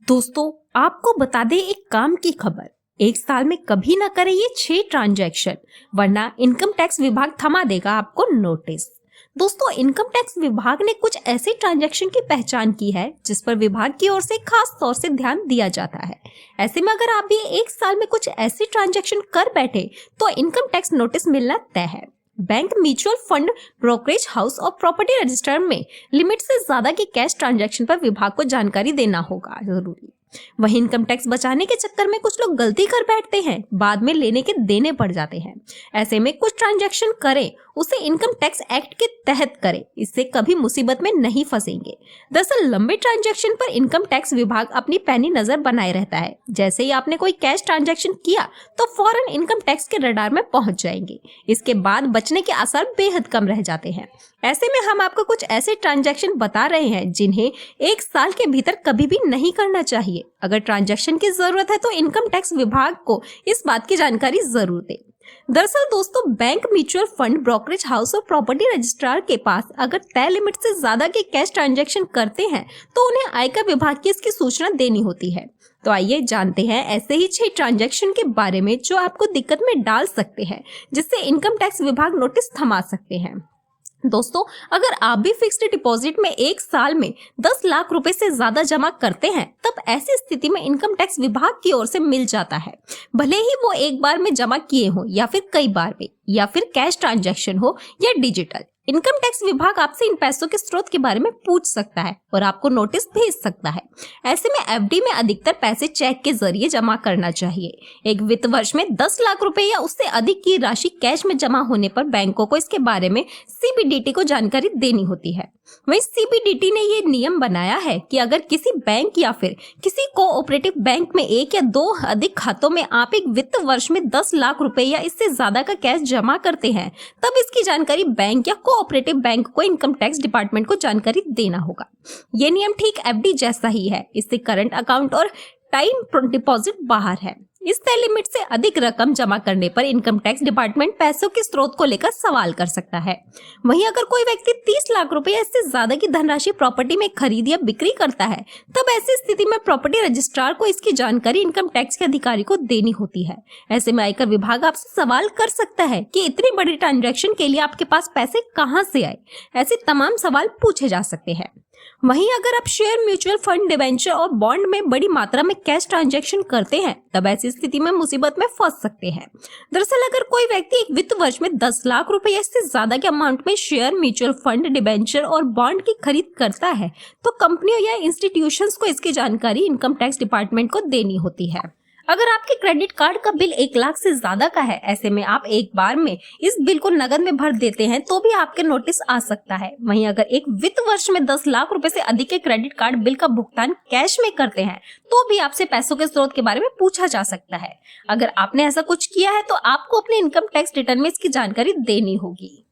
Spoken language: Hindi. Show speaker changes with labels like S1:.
S1: दोस्तों, आपको बता दें एक काम की खबर। एक साल में कभी ना करें ये 6 ट्रांजैक्शन, वरना इनकम टैक्स विभाग थमा देगा आपको नोटिस। दोस्तों, इनकम टैक्स विभाग ने कुछ ऐसे ट्रांजैक्शन की पहचान की है जिस पर विभाग की ओर से खास तौर से ध्यान दिया जाता है। ऐसे में अगर आप भी एक साल में कुछ ऐसे ट्रांजैक्शन कर बैठे तो इनकम टैक्स नोटिस मिलना तय है। Bank, mutual fund, brokerage house और प्रॉपर्टी रजिस्टर में लिमिट से ज्यादा के कैश ट्रांजैक्शन पर विभाग को जानकारी देना होगा जरूरी। वहीं इनकम टैक्स बचाने के चक्कर में कुछ लोग गलती कर बैठते हैं, बाद में लेने के देने पड़ जाते हैं। ऐसे में कुछ ट्रांजैक्शन करें उसे इनकम टैक्स एक्ट के तहत करें, इससे कभी मुसीबत में नहीं फंसेंगे। दरअसल लंबे ट्रांजैक्शन पर इनकम टैक्स विभाग अपनी पैनी नजर बनाए रहता है। जैसे ही आपने कोई कैश ट्रांजैक्शन किया तो फौरन इनकम टैक्स के रडार में पहुंच जाएंगे। इसके बाद बचने के आसार बेहद कम रह जाते हैं। ऐसे में हम आपको कुछ ऐसे ट्रांजैक्शन बता रहे हैं जिन्हें एक साल के भीतर कभी भी नहीं करना चाहिए। अगर ट्रांजैक्शन की जरूरत है तो इनकम टैक्स विभाग को इस बात की जानकारी जरूर दें। दरअसल दोस्तों, bank, mutual fund, brokerage house और प्रॉपर्टी रजिस्ट्रार के पास अगर तय लिमिट से ज्यादा के कैश ट्रांजैक्शन करते हैं तो उन्हें आयकर विभाग की इसकी सूचना देनी होती है। तो आइए जानते हैं ऐसे ही 6 ट्रांजैक्शन के बारे में जो आपको दिक्कत में डाल सकते हैं, जिससे इनकम टैक्स विभाग नोटिस थमा सकते हैं। दोस्तों, अगर आप भी फिक्स्ड डिपॉजिट में एक साल में 10 लाख रुपए से ज्यादा जमा करते हैं, तब ऐसी स्थिति में इनकम टैक्स विभाग की ओर से मिल जाता है। भले ही वो एक बार में जमा किए हो या फिर कई बार में, या फिर कैश ट्रांजैक्शन हो या डिजिटल, इनकम टैक्स विभाग आपसे इन पैसों के स्रोत के बारे में पूछ सकता है और आपको नोटिस भेज सकता है। ऐसे में एफडी में अधिकतर पैसे चेक के जरिए जमा करना चाहिए। एक वित्त वर्ष में 10 लाख रुपए या उससे अधिक की राशि कैश में जमा होने पर बैंकों को इसके बारे में सीबीडीटी को जानकारी देनी होती है। वहीं सीबीडीटी ने ये नियम बनाया है कि अगर किसी बैंक या फिर किसी कोऑपरेटिव बैंक में एक या दो अधिक खातों में आप एक वित्त वर्ष में 10 लाख रुपए या इससे ज्यादा का कैश जमा करते हैं, तब इसकी जानकारी बैंक या कोऑपरेटिव बैंक को इनकम टैक्स डिपार्टमेंट को जानकारी देना होगा। ये नियम ठीक एफडी जैसा ही है। इससे करंट अकाउंट और टाइम डिपॉजिट बाहर है। इस तय लिमिट से अधिक रकम जमा करने पर इनकम टैक्स डिपार्टमेंट पैसों के स्रोत को लेकर सवाल कर सकता है। वहीं अगर कोई व्यक्ति 30 लाख रुपए या इससे ज्यादा की धनराशि प्रॉपर्टी में खरीद या बिक्री करता है, तब ऐसी स्थिति में प्रॉपर्टी रजिस्ट्रार को इसकी जानकारी इनकम टैक्स के अधिकारी को देनी होती है। ऐसे में आयकर विभाग आपसे सवाल कर सकता है कि इतनी बड़ी ट्रांजैक्शन के लिए आपके पास पैसे कहां से आए। ऐसे तमाम सवाल पूछे जा सकते हैं। वहीं अगर आप शेयर, म्यूचुअल फंड, डिबेंचर और बॉन्ड में बड़ी मात्रा में कैश ट्रांजैक्शन करते हैं, तब ऐसी स्थिति में मुसीबत में फंस सकते हैं। दरअसल अगर कोई व्यक्ति एक वित्त वर्ष में 10 लाख रुपए या इससे ज्यादा के अमाउंट में शेयर, म्यूचुअल फंड, डिबेंचर और बॉन्ड की खरीद करता है, तो कंपनियों या इंस्टीट्यूशंस को इसकी जानकारी इनकम टैक्स डिपार्टमेंट को देनी होती है। अगर आपके क्रेडिट कार्ड का बिल 1 लाख से ज्यादा का है, ऐसे में आप एक बार में इस बिल को नगद में भर देते हैं तो भी आपके नोटिस आ सकता है। वहीं अगर एक वित्त वर्ष में 10 लाख रुपए से अधिक के क्रेडिट कार्ड बिल का भुगतान कैश में करते हैं तो भी आपसे पैसों के स्रोत के बारे में पूछा जा सकता है। अगर आपने ऐसा कुछ किया है तो आपको अपने इनकम टैक्स रिटर्न में इसकी जानकारी देनी होगी।